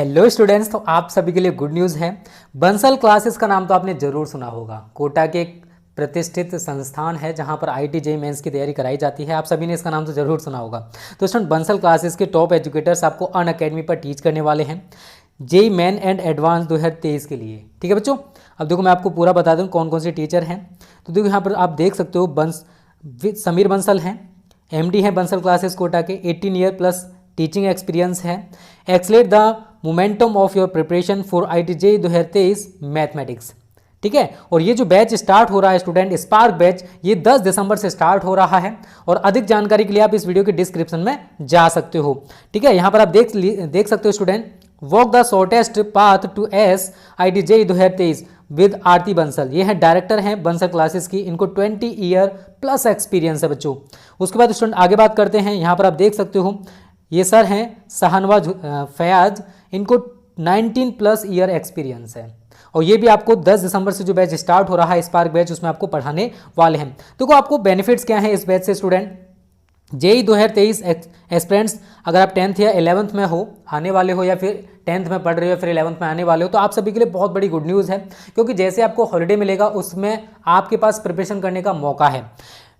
Hello students, तो आप सभी के लिए गुड न्यूज़ है। बंसल क्लासेस का नाम तो आपने ज़रूर सुना होगा। कोटा के एक प्रतिष्ठित संस्थान है जहां पर आईटी जेईई मेंस की तैयारी कराई जाती है। आप सभी ने इसका नाम तो ज़रूर सुना होगा। तो स्टूडेंट, बंसल क्लासेस के टॉप एजुकेटर्स आपको अनअकैडमी पर टीच करने वाले हैं जेईई मेन एंड एडवांस 2023 के लिए। ठीक है बच्चों, अब देखो मैं आपको पूरा बता दूँ कौन कौन से टीचर हैं। तो देखो यहाँ पर आप देख सकते हो समीर बंसल हैं, एमडी हैं बंसल क्लासेस कोटा के, 18 ईयर प्लस टीचिंग एक्सपीरियंस है। Accelerate the momentum of your preparation for IIT JEE 2023 mathematics. ठीक है, और ये जो बैच स्टार्ट हो रहा है स्टूडेंट, स्पार्क बैच, ये 10 दिसंबर से स्टार्ट हो रहा है। और अधिक जानकारी के लिए आप इस वीडियो के डिस्क्रिप्शन में जा सकते हो। ठीक है, यहाँ पर आप देख सकते हो student, walk the shortest path to S I T JEE 2023 with Aarti Bansal. ये है डायरेक्टर हैं बंसल क्लासेस की, इनको 20 ईयर प्लस एक्सपीरियंस है बच्चों। उसके बाद स्टूडेंट आगे बात करते हैं, यहाँ पर आप देख सकते हो ये सर हैं शहनवाज फयाज, इनको 19 प्लस ईयर एक्सपीरियंस है। और ये भी आपको 10 दिसंबर से जो बैच स्टार्ट हो रहा है स्पार्क बैच, उसमें आपको पढ़ाने वाले हैं। देखो आपको बेनिफिट्स क्या हैं इस बैच से स्टूडेंट। जेईई 2023 एस्पिरेंट्स, अगर आप 10th या 11th में हो, आने वाले हो, या फिर 10th में पढ़ रहे हो, फिर 11th में आने वाले हो, तो आप सभी के लिए बहुत बड़ी गुड न्यूज़ है। क्योंकि जैसे आपको हॉलीडे मिलेगा उसमें आपके पास प्रिपरेशन करने का मौका है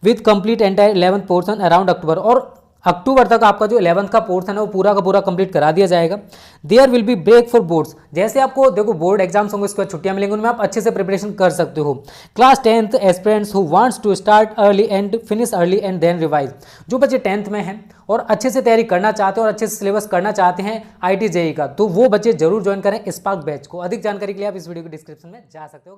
with complete entire 11th portion around अक्टूबर। और अक्टूबर तक आपका जो 11th का पोर्शन है वो पूरा का पूरा कंप्लीट करा दिया जाएगा। There will be break for boards, जैसे आपको देखो बोर्ड एग्जाम्स होंगे, उसके बाद छुट्टियां मिलेंगी, उनमें आप अच्छे से प्रिपरेशन कर सकते हो। Class 10th aspirants who wants to start early and finish early and then revise, जो बच्चे 10th में हैं और अच्छे से तैयारी करना चाहते हैं और अच्छे से सिलेबस करना चाहते हैं आईटी जेईई का, तो वो बच्चे जरूर ज्वाइन करें स्पार्क बैच को। अधिक जानकारी के लिए आप इस वीडियो के डिस्क्रिप्शन में जा सकते हो।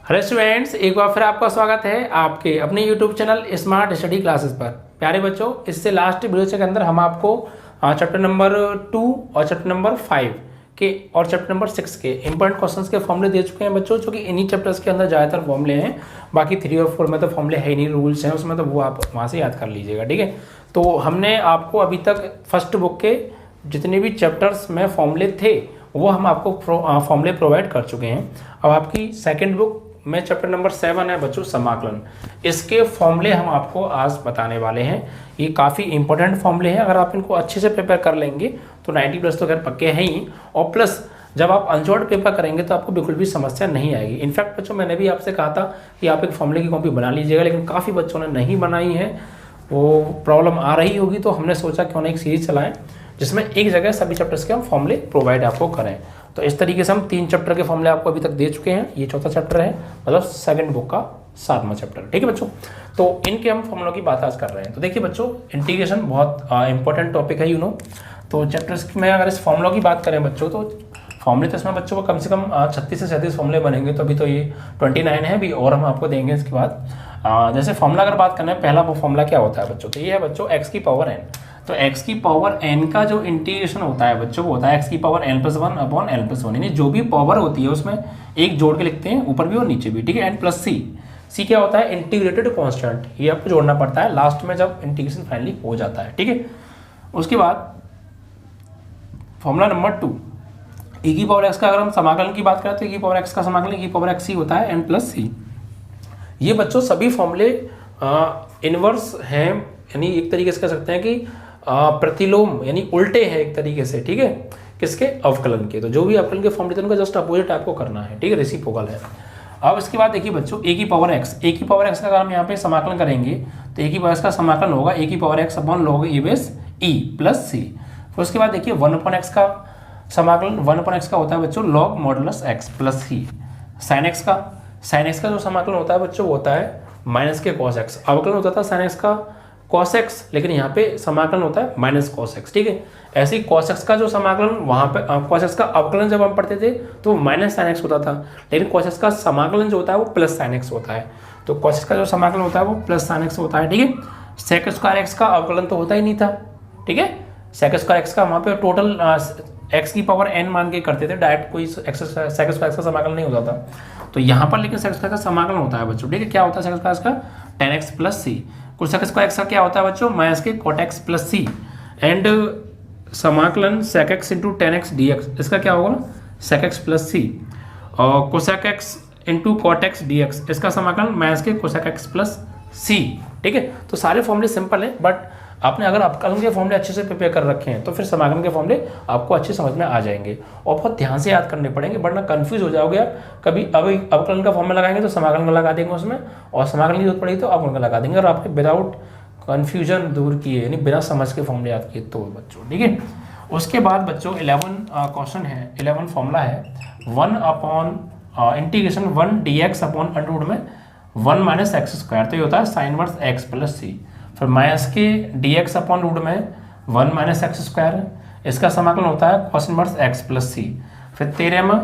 हेलो स्टूडेंट्स, एक बार फिर आपका स्वागत है आपके अपने YouTube channel smart study classes पर। प्यारे बच्चों, इससे लास्ट वीडियो के अंदर हम आपको चैप्टर नंबर 2 और चैप्टर नंबर 5 के और चैप्टर नंबर 6 के इंपॉर्टेंट क्वेश्चंस के फॉर्मूले दे चुके हैं बच्चों, जो कि इन्हीं चैप्टर्स के अंदर ज़्यादातर फॉर्मूले हैं। बाकी 3 और 4 में तो फॉर्मूले है ही नहीं, रूल्स हैं उसमें, तो वो आप वहाँ से याद कर लीजिएगा। ठीक है, तो हमने आपको अभी तक फर्स्ट बुक के जितने भी चैप्टर्स में फॉर्मूले थे वो हम आपको फॉर्मूले प्रोवाइड कर चुके हैं। अब आपकी सेकेंड बुक में चैप्टर नंबर 7 है बच्चों समाकलन, इसके फॉर्मूले हम आपको आज बताने वाले हैं। ये काफ़ी इंपॉर्टेंट फॉर्मूले हैं, अगर आप इनको अच्छे से प्रिपेयर कर लेंगे तो 90 प्लस तो खैर पक्के हैं ही, और प्लस जब आप अनशॉर्ट पेपर करेंगे तो आपको बिल्कुल भी समस्या नहीं आएगी। इनफैक्ट बच्चों, मैंने भी आपसे कहा था कि आप एक फॉर्मूले की कॉपी बना लीजिएगा, लेकिन काफ़ी बच्चों ने नहीं बनाई है, वो प्रॉब्लम आ रही होगी, तो हमने सोचा क्यों ना एक सीरीज चलाएं जिसमें एक जगह सभी चैप्टर्स के हम फॉर्मूले प्रोवाइड आपको करें। तो इस तरीके से हम 3 चैप्टर के फॉर्मूले आपको अभी तक दे चुके हैं। ये चौथा चैप्टर है, मतलब सेकंड बुक का 7वां चैप्टर। ठीक है बच्चों, तो इनके हम फॉर्मूलों की बात आज कर रहे हैं। तो देखिए बच्चों, इंटीग्रेशन बहुत इंपॉर्टेंट टॉपिक है, तो चैप्टर्स में अगर इस फॉर्मूलों की बात करें बच्चों, तो फॉर्मूले तो इसमें बच्चों को कम से कम 36 से 37 फॉर्मूले बनेंगे। तो अभी तो ये 29 है, अभी और हम आपको देंगे इसके बाद। जैसे फॉर्मूला अगर बात करें, पहला वो फॉर्मूला क्या होता है बच्चों, तो ये है बच्चों x की पावर n। तो x की पावर n का जो इंटीग्रेशन होता है बच्चों, वो होता है x की पावर n+1 अपॉन n+1, यानी जो भी पावर होती है उसमें एक जोड़ के लिखते हैं, ऊपर भी और नीचे भी। ठीक है, n+c। c क्या होता है, इंटीग्रेटेड कांस्टेंट, ये आपको जोड़ना पड़ता है लास्ट में जब इंटीग्रेशन फाइनली हो जाता है। ठीक है, उसके बाद फॉर्मूला नंबर 2, e की पावर x का अगर हम समाकलन की बात करें तो e की पावर x का समाकलन e की पावर x होता है n+c। ये बच्चों सभी फॉर्मूले इनवर्स हैं, यानी एक तरीके से कह सकते हैं कि प्रतिलोम यानी उल्टे हैं एक तरीके से। ठीक है, किसके, अवकलन के। तो जो भी अवकलन के फॉर्मूले थे उनका जस्ट अपोजिट आपको करना है। ठीक है, रेसिप्रोकल है। अब इसके बाद देखिए बच्चों, ए की पावर एक्स का अगर हम यहाँ पे समाकलन करेंगे तो ए की पावर एक्स का समाकलन होगा ए की पावर एक्स अपॉन log ए बेस ई प्लस सी। फिर उसके बाद देखिए 1/x का समाकलन 1/x का होता है बच्चों log मॉडुलस एक्स प्लस सी। साइन एक्स का जो समाकलन होता है बच्चों वो होता है माइनस के कॉस एक्स। अवकलन होता था साइन एक्स का कॉस एक्स, लेकिन यहाँ पे समाकलन होता है माइनस कॉस एक्स। ठीक है, ऐसे ही कॉस एक्स का जो समाकलन वहाँ पे कॉस एक्स का अवकलन जब हम पढ़ते थे तो माइनस साइन एक्स होता था, लेकिन कॉस एक्स का समाकलन जो होता है वो प्लस साइन एक्स होता है। तो कॉस एक्स का जो समाकलन होता है वो प्लस साइन एक्स होता है। ठीक है, सेक स्क्वायर एक्स का अवकलन तो होता ही नहीं था। ठीक है, सेक स्क्वायर एक्स का वहाँ पे टोटल एक्स की पावर n मान के करते थे, डायरेक्ट कोई सेक स्क्वायर एक्स का समाकलन नहीं होता था। तो यहाँ पर लेकिन सेक स्क्वायर का समाकलन होता है बच्चों। ठीक है, क्या होता है सेक स्क्वायर का, tan x प्लस सी। कुछ सेक स्क्वायर एक्स का क्या होता है बच्चों, माइनस के cot x plus c. And समाकलन sec x into tan x dx, इसका क्या होगा, sec x प्लस सी। और cosec x into cot x dx, इसका समाकलन माइनस के cosec x प्लस सी। ठीक है, तो सारे फॉर्मूले सिंपल है, बट आपने अगर अवकलन के फॉर्मूले अच्छे से प्रिपेयर कर रखे हैं तो फिर समाकलन के फॉर्मूले आपको अच्छे समझ में आ जाएंगे और बहुत ध्यान से याद करने पड़ेंगे, वरना कंफ्यूज हो जाओगे आप। कभी अवकलन का फॉर्मूला लगाएंगे तो समाकलन का लगा देंगे उसमें, और समाकलन की जरूरत पड़ेगी तो अवकलन का लगा देंगे, और आपने विदाउट कन्फ्यूजन दूर किए, यानी बिना समझ के फॉर्मूले याद किए तो बच्चों, ठीक है। उसके बाद बच्चों 11 क्वेश्चन है, 11 फॉर्मूला है 1 upon integration 1 dx upon under root में 1 माइनस एक्स स्क्वायर, तो ये होता है sine verse x plus c. फिर माइनस के dx अपॉन रूट में 1 माइनस एक्स स्क्वायर, इसका समाकलन होता है cos inverse x plus c. फिर 13 में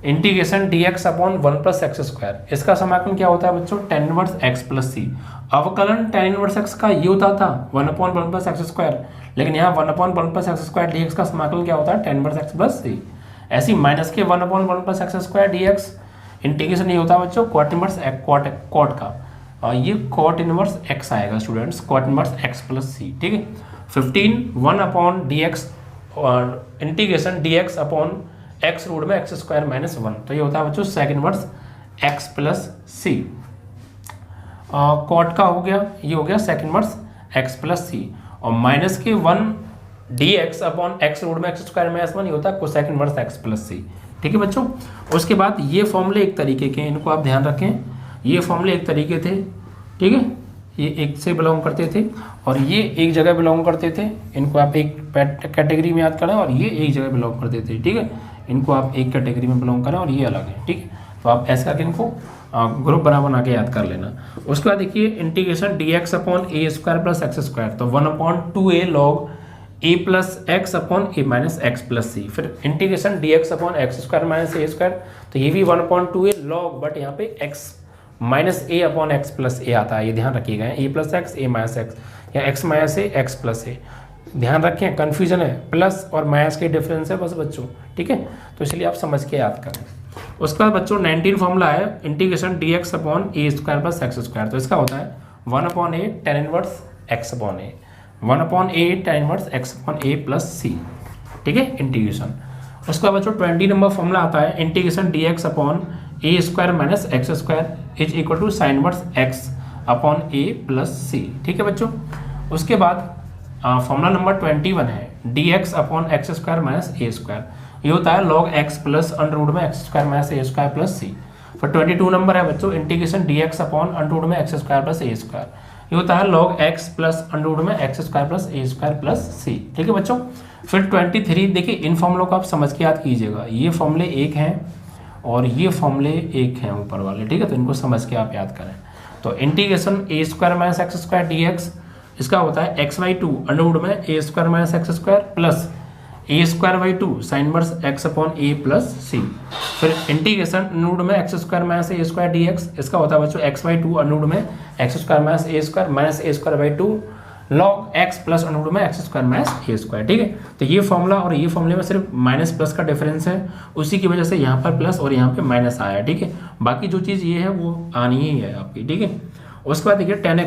integration dx upon 1 plus x square, इसका समाकलन क्या होता है बच्चों, tan इनवर्स एक्स प्लस सी। अवकलन tan इनवर्स एक्स का ये होता था 1 अपॉन 1 प्लस एक्स स्क्वायर, लेकिन यहाँ 1 upon 1 plus x square dx का समाकलन क्या होता है, tan इनवर्स एक्स प्लस सी। ऐसी माइनस के 1 upon 1 plus x square dx integration ये होता है बच्चों कॉट इनवर्स कॉट का, और ये कॉट इनवर्स एक्स आएगा students, cot inverse x plus सी, ठीक है। 15 1 अपॉन dx और integration dx upon x root में एक्स स्क्वायर माइनस 1, तो ये होता है बच्चों sec inverse x plus c. Cot का हो गया, ये हो गया सेक इनवर्स एक्स प्लस सी, और माइनस के 1 dx अपॉन एक्स रूट में एक्स स्क्वायर माइनस 1, ये होता है कोसेक इनवर्स एक्स प्लस सी, ठीक है बच्चों। उसके बाद ये फॉर्मूले एक तरीके के, इनको आप ध्यान रखें, ये फॉर्मूले एक तरीके थे, ठीक है, ये एक से बिलोंग करते थे और ये एक जगह बिलोंग करते थे, इनको आप एक कैटेगरी में याद करें, और ये एक जगह बिलोंग करते थे, ठीक है, इनको आप एक कैटेगरी में बिलोंग करें और ये अलग है, ठीक है। तो आप ऐसा करके इनको ग्रुप बना के याद कर लेना। उसके बाद देखिए इंटीग्रेशन dx अपॉन ए स्क्वायर प्लस एक्स स्क्वायर, तो 1 upon 2a log a plus x upon a minus x plus c. फिर integration dx upon x square minus a square, तो ये भी 1 अपॉन 2a लॉग, बट यहाँ पे x minus ए upon x plus ए आता है, ये ध्यान रखिएगा, ए प्लस एक्स ए माइनस एक्स, या एक्स माइनस ए एक्स प्लस ए, ध्यान रखें कन्फ्यूजन है, प्लस और माइनस के डिफरेंस है बस बच्चों, ठीक है, तो इसलिए आप समझ के याद करें। उसके बाद बच्चों 19 फॉर्मूला है इंटीग्रेशन dx अपॉन ए स्क्वायर प्लस एक्स स्क्वायर, तो इसका होता है 1 upon A tan inverse x upon A, 1 upon A tan inverse x upon a plus सी, ठीक है, इंटीग्रेशन। उसके बाद बच्चों 20 नंबर फॉर्मूला आता है integration dx upon A square minus x square is equal to sine inverse x upon a plus सी, ठीक है बच्चों। उसके बाद फॉर्मूला नंबर 21 है dx upon x square minus a square, ये होता है log x plus under root में x square minus a square plus c. फिर 22 नंबर है बच्चों integration dx upon under root में x square plus a square, ये होता है log x plus under root में x square plus a square plus सी, ठीक है बच्चों। फिर 23 देखिए, इन फॉर्मूलों को आप समझ के याद कीजिएगा, ये फॉर्मूले एक हैं और ये फॉर्मूले एक हैं ऊपर वाले, ठीक है, तो इनको समझ के आप याद करें। तो integration a square minus x square dx, इसका होता है एक्स बाई 2 अंडर रूट में a square minus x square plus a square by 2 sine inverse x upon a plus c. फिर इंटीग्रेशन अंडर में x square minus a square dx, इसका होता है बच्चों एक्स बाई 2 अंडर में x square minus a square by 2 log x plus under में x square minus a square, ठीक है। तो ये फॉर्मूला और ये फॉर्मूले में सिर्फ माइनस प्लस का डिफरेंस है, उसी की वजह से यहाँ पर प्लस और यहाँ पे माइनस आया, ठीक है। बाकी जो चीज़ ये है वो आनी ही है आपकी, ठीक है। उसके बाद देखिए tan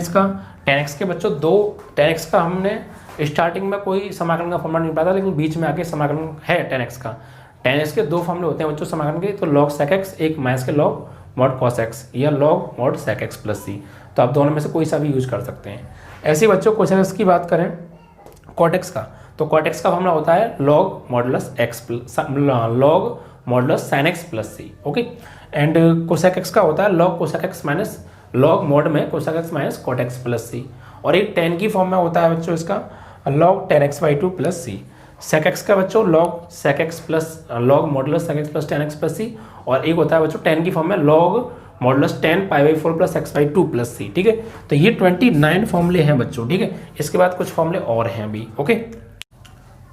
x के बच्चों दो tan x का हमने स्टार्टिंग में कोई समाकलन का फॉर्मूला नहीं पता, लेकिन बीच में आके समाकलन है tan x के दो फॉर्मूले होते हैं बच्चों समाकलन के, तो log sec x, एक माइनस के log mod cos x या log mod sec x plus c, तो आप दोनों में से कोई सा भी यूज कर सकते हैं। ऐसे बच्चों cos x की बात करें cot x का, तो cot x का फॉर्मूला होता है log modulus x log modulus sin x plus c, okay. And cosec x का होता है log cosec x minus log mod में cosec x minus cot x plus सी, और एक tan की फॉर्म में होता है बच्चों इसका log tan x by 2 plus C. sec x का बच्चों log sec x plus log modulus sec x plus tan x plus सी, और एक होता है बच्चों tan की फॉर्म में log modulus tan pi by 4 plus x by 2 plus सी, ठीक है। तो ये 29 फॉर्मूले हैं बच्चों, ठीक है। इसके बाद कुछ फॉर्मूले और हैं भी, ओके।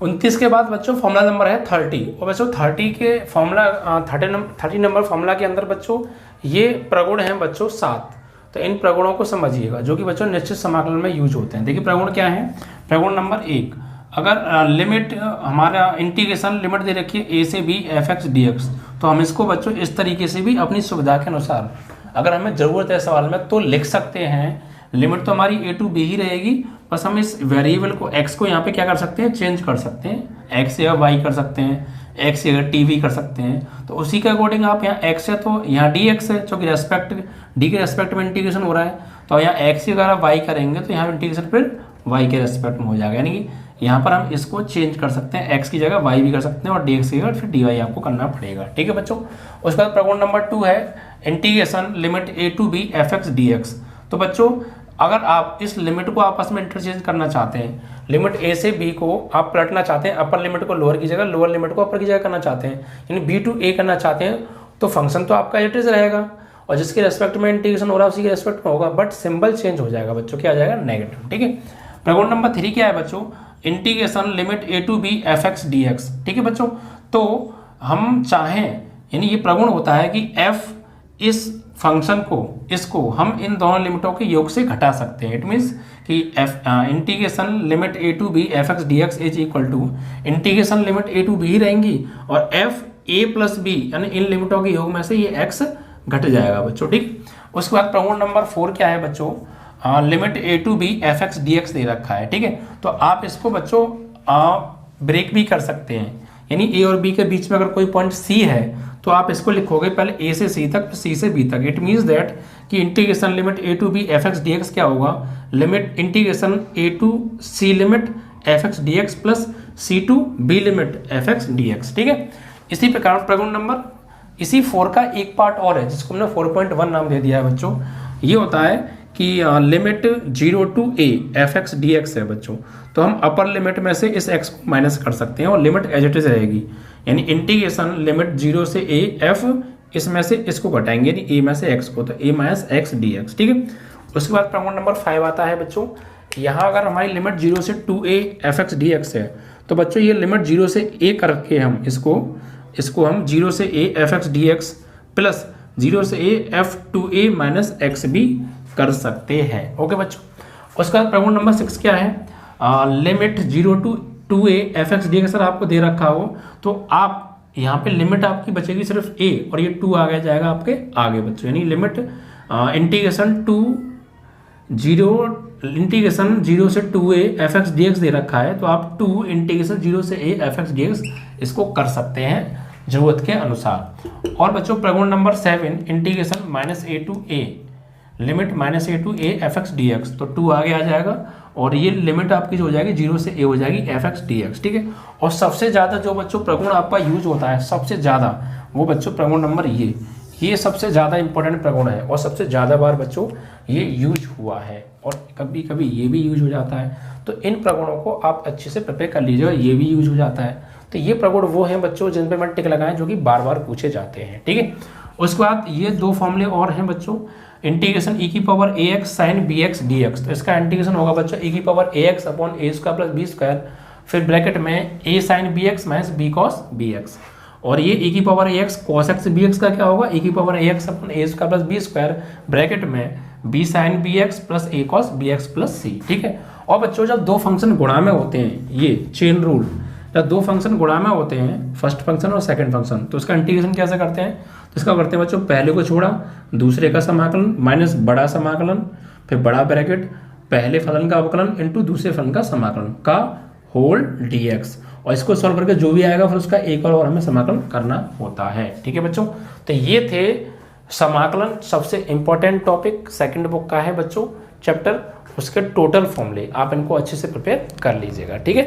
29 के बाद बच्चों फॉर्मूला नंबर है 30, और बच्चों 30 के फॉर्मूला 30 नंबर फॉर्मूला के अंदर बच्चों ये प्रगुण हैं बच्चों 7, तो इन प्रगुणों को समझिएगा जो कि बच्चों निश्चित समाकलन में यूज होते हैं। देखिए प्रगुण क्या है, प्रगुण नंबर 1, अगर लिमिट हमारा इंटीग्रेशन लिमिट दे रखिए a से b f(x) dx, तो हम इसको बच्चों इस तरीके से भी अपनी सुविधा के अनुसार अगर हमें ज़रूरत है सवाल में तो लिख सकते हैं। लिमिट तो हमारी a to b ही रहेगी, बस हम इस वेरिएबल को x को यहाँ पे क्या कर सकते हैं, चेंज कर सकते हैं, x या y कर सकते हैं, x या t भी कर सकते हैं। तो उसी के अकॉर्डिंग आप यहाँ x है तो यहाँ dx है, जो कि रेस्पेक्ट d के रेस्पेक्ट में इंटीग्रेशन हो रहा है, तो यहाँ x की अगर आप y करेंगे तो यहाँ इंटीग्रेशन फिर वाई के रेस्पेक्ट में हो जाएगा, यानी कि यहाँ पर हम इसको चेंज कर सकते हैं, एक्स की जगह वाई भी कर सकते हैं और डी एक्स की जगह फिर डी वाई आपको करना पड़ेगा। ठीक है बच्चों। उसके बाद प्रगुण नंबर 2 है integration limit A to B F x D x. तो बच्चों अगर आप इस लिमिट को आपस में इंटरचेंज करना चाहते हैं, लिमिट ए से बी को आप पलटना चाहते हैं, अपर लिमिट को लोअर की जगह, लोअर लिमिट को अपर की जगह करना चाहते हैं, यानी बी टू ए करना चाहते हैं, तो फंक्शन तो आपका एट इज रहेगा और जिसके रेस्पेक्ट में इंटीग्रेशन हो रहा है उसी के रेस्पेक्ट में होगा, बट सिंबल चेंज हो जाएगा बच्चों, क्या आ जाएगा, नेगेटिव। ठीक है। प्रगुण नंबर 3 क्या है बच्चों, integration limit A to B F x D x. ठीक है बच्चों। तो हम चाहें, यानी ये प्रगुण होता है कि एफ इस फंक्शन को, इसको हम इन दोनों लिमिटों के योग से घटा सकते हैं। इट मीन्स कि F integration limit A to B F x D X is equal to integration limit A to B ही रहेंगी और एफ ए प्लस बी, यानी इन लिमिटों के योग में से ये एक्स घट जाएगा बच्चों। ठीक। उसके बाद प्रगुण नंबर 4 क्या है बच्चों, limit A to B F x D X दे रखा है। ठीक है। तो आप इसको बच्चों ब्रेक भी कर सकते हैं, यानी ए और बी के बीच में अगर कोई पॉइंट सी है तो आप इसको लिखोगे पहले ए से सी तक, सी से बी तक। इट मीन्स दैट कि integration limit A to B F x D x क्या होगा, limit integration a to c limit f x D x plus c to b limit f x D x. ठीक है। इसी प्रकार प्रगुण number, इसी 4 का एक पार्ट और है जिसको हमने 4.1 नाम दे दिया है बच्चों। ये होता है कि limit 0 to a f x D x है बच्चों। तो हम अपर लिमिट में से इस एक्स को माइनस कर सकते हैं और लिमिट एज इट इज रहेगी, यानी इंटीग्रेशन लिमिट 0 से ए एफ, इसमें से इसको घटाएंगे, यानी ए में से एक्स को, तो ए माइनस एक्स डी एक्स। ठीक है। उसके बाद प्रगुण नंबर 5 आता है बच्चों। यहाँ अगर हमारी लिमिट 0 से 2a F x D x है तो बच्चों ये लिमिट 0 से a करके हम इसको हम 0 से a F x D x plus 0 से a F two A minus x भी कर सकते हैं। ओके बच्चों। उसके बाद प्रगुण नंबर 6 क्या है, limit 0 to 2a F x D x sir आपको दे रखा हो तो आप यहाँ पे लिमिट आपकी बचेगी सिर्फ a और ये 2 आगे जाएगा आपके आगे बच्चों, यानी लिमिट इंटीग्रेशन 0 से 2a F x D X दे रखा है तो आप 2 इंटीग्रेशन 0 से a F x D X इसको कर सकते हैं जरूरत के अनुसार। और बच्चों प्रगुण number 7 integration minus a to a, limit minus a to a f x D x, तो 2 आगे आ जाएगा और ये लिमिट आपकी जो हो जाएगी 0 से a हो जाएगी एफ एक्स डी एक्स। ठीक है। और सबसे ज़्यादा जो बच्चों प्रगुण आपका यूज होता है सबसे ज़्यादा, वो बच्चों प्रगुण नंबर ये सबसे ज़्यादा इंपॉर्टेंट प्रगुण है और सबसे ज़्यादा बार बच्चों ये यूज हुआ है और कभी कभी ये भी यूज हो जाता है। तो इन प्रगुणों को आप अच्छे से प्रिपेयर कर लीजिए, ये भी यूज हो जाता है। तो ये प्रगुण वो हैं बच्चों जिन पे मैं टिक लगाएं जो कि बार बार पूछे जाते हैं। ठीक है। उसके बाद ये 2 फॉर्मूले और हैं बच्चों, इंटीग्रेशन e की power A X sine B X D x, तो इसका इंटीग्रेशन होगा बच्चों e की power A X upon A square plus B square, फिर ब्रैकेट में a sine B X minus B cos B X, और ये e की power A X cos X B X का क्या होगा, e की power A X upon A square plus B square, bracket में b sine B X plus A cos B X plus सी। ठीक है। और बच्चों जब 2 फंक्शन गुणा में होते हैं, ये चेन रूल, जब 2 फंक्शन गुणा में होते हैं, फर्स्ट फंक्शन और सेकंड फंक्शन, तो उसका इंटीग्रेशन कैसे करते हैं, तो इसका करते हैं बच्चों पहले को छोड़ा दूसरे का समाकलन माइनस बड़ा समाकलन, फिर बड़ा ब्रैकेट पहले फलन का अवकलन इंटू दूसरे फलन का समाकलन का होल dx, और इसको सॉल्व करके जो भी आएगा फिर उसका एक और हमें समाकलन करना होता है। ठीक है बच्चों। तो ये थे समाकलन, सबसे इंपॉर्टेंट टॉपिक सेकंड बुक का है बच्चों चैप्टर, उसके टोटल फॉर्मूले आप इनको अच्छे से प्रिपेयर कर लीजिएगा। ठीक है।